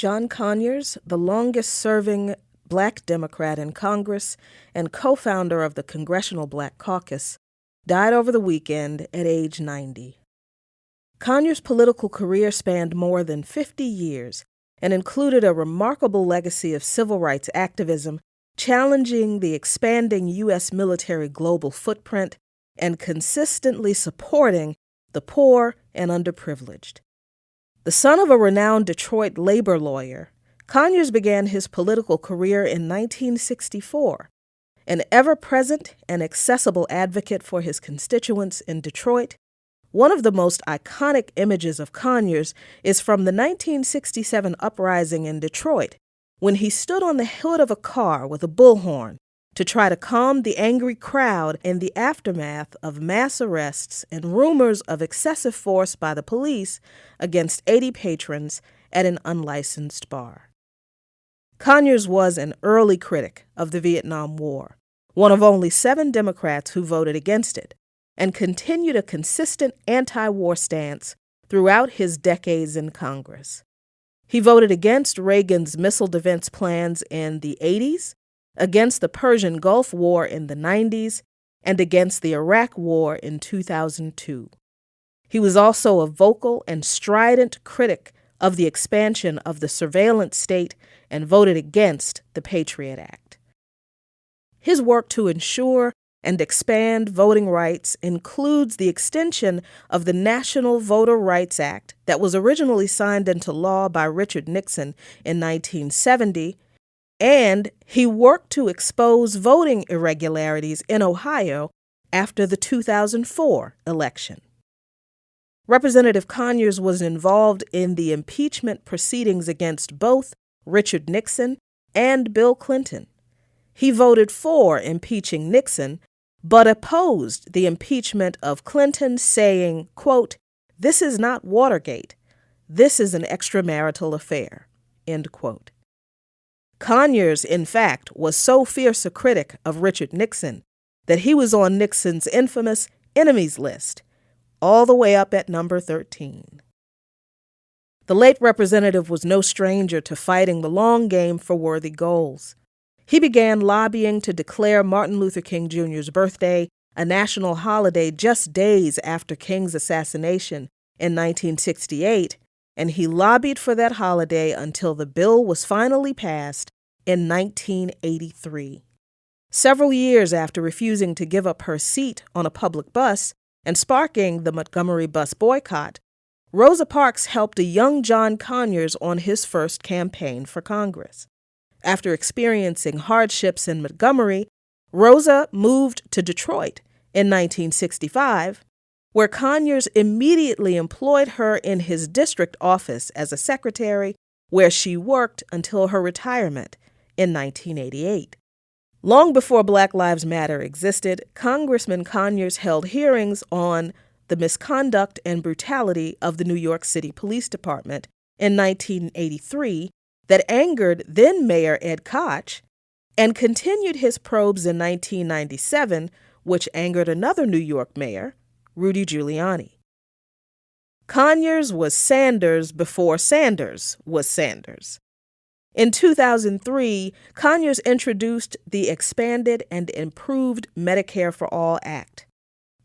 John Conyers, the longest-serving Black Democrat in Congress and co-founder of the Congressional Black Caucus, died over the weekend at age 90. Conyers' political career spanned more than 50 years and included a remarkable legacy of civil rights activism, challenging the expanding U.S. military global footprint and consistently supporting the poor and underprivileged. The son of a renowned Detroit labor lawyer, Conyers began his political career in 1964. An ever-present and accessible advocate for his constituents in Detroit, one of the most iconic images of Conyers is from the 1967 uprising in Detroit, when he stood on the hood of a car with a bullhorn to try to calm the angry crowd in the aftermath of mass arrests and rumors of excessive force by the police against 80 patrons at an unlicensed bar. Conyers was an early critic of the Vietnam War, one of only 7 Democrats who voted against it, and continued a consistent anti-war stance throughout his decades in Congress. He voted against Reagan's missile defense plans in the 80s, against the Persian Gulf War in the 90s, and against the Iraq War in 2002. He was also a vocal and strident critic of the expansion of the surveillance state and voted against the Patriot Act. His work to ensure and expand voting rights includes the extension of the National Voter Rights Act that was originally signed into law by Richard Nixon in 1970, and he worked to expose voting irregularities in Ohio after the 2004 election. Representative Conyers was involved in the impeachment proceedings against both Richard Nixon and Bill Clinton. He voted for impeaching Nixon, but opposed the impeachment of Clinton, saying, quote, "This is not Watergate. This is an extramarital affair," end quote. Conyers, in fact, was so fierce a critic of Richard Nixon that he was on Nixon's infamous enemies list, all the way up at number 13. The late representative was no stranger to fighting the long game for worthy goals. He began lobbying to declare Martin Luther King Jr.'s birthday a national holiday just days after King's assassination in 1968, and he lobbied for that holiday until the bill was finally passed in 1983. Several years after refusing to give up her seat on a public bus and sparking the Montgomery bus boycott, Rosa Parks helped a young John Conyers on his first campaign for Congress. After experiencing hardships in Montgomery, Rosa moved to Detroit in 1965, where Conyers immediately employed her in his district office as a secretary, where she worked until her retirement in 1988. Long before Black Lives Matter existed, Congressman Conyers held hearings on the misconduct and brutality of the New York City Police Department in 1983 that angered then-Mayor Ed Koch, and continued his probes in 1997, which angered another New York mayor, Rudy Giuliani. Conyers was Sanders before Sanders was Sanders. In 2003, Conyers introduced the Expanded and Improved Medicare for All Act.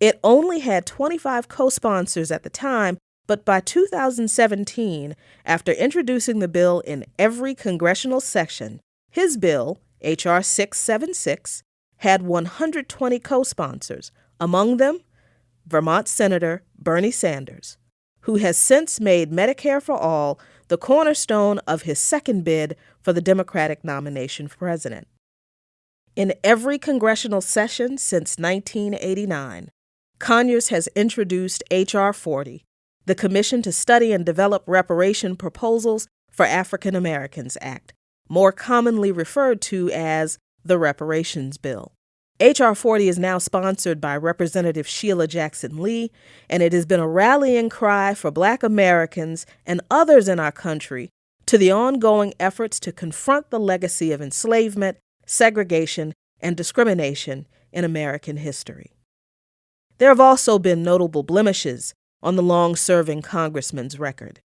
It only had 25 co-sponsors at the time, but by 2017, after introducing the bill in every congressional session, his bill, H.R. 676, had 120 co-sponsors, among them Vermont Senator Bernie Sanders, who has since made Medicare for All the cornerstone of his second bid for the Democratic nomination for president. In every congressional session since 1989, Conyers has introduced H.R. 40, the Commission to Study and Develop Reparation Proposals for African Americans Act, more commonly referred to as the Reparations Bill. H.R. 40 is now sponsored by Representative Sheila Jackson Lee, and it has been a rallying cry for Black Americans and others in our country to the ongoing efforts to confront the legacy of enslavement, segregation, and discrimination in American history. There have also been notable blemishes on the long-serving congressman's record.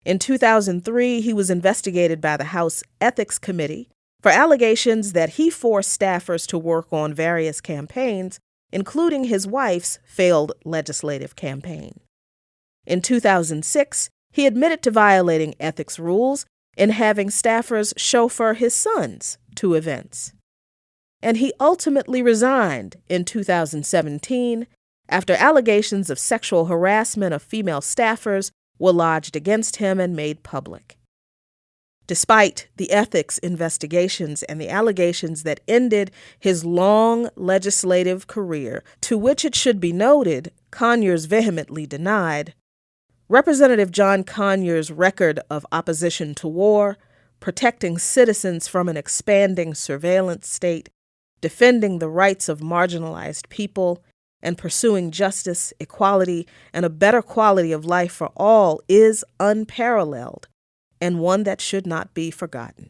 In 2003, he was investigated by the House Ethics Committee for allegations that he forced staffers to work on various campaigns, including his wife's failed legislative campaign. In 2006, he admitted to violating ethics rules in having staffers chauffeur his sons to events. And he ultimately resigned in 2017 after allegations of sexual harassment of female staffers were lodged against him and made public. Despite the ethics investigations and the allegations that ended his long legislative career, to which it should be noted Conyers vehemently denied, Representative John Conyers' record of opposition to war, protecting citizens from an expanding surveillance state, defending the rights of marginalized people, and pursuing justice, equality, and a better quality of life for all is unparalleled and one that should not be forgotten.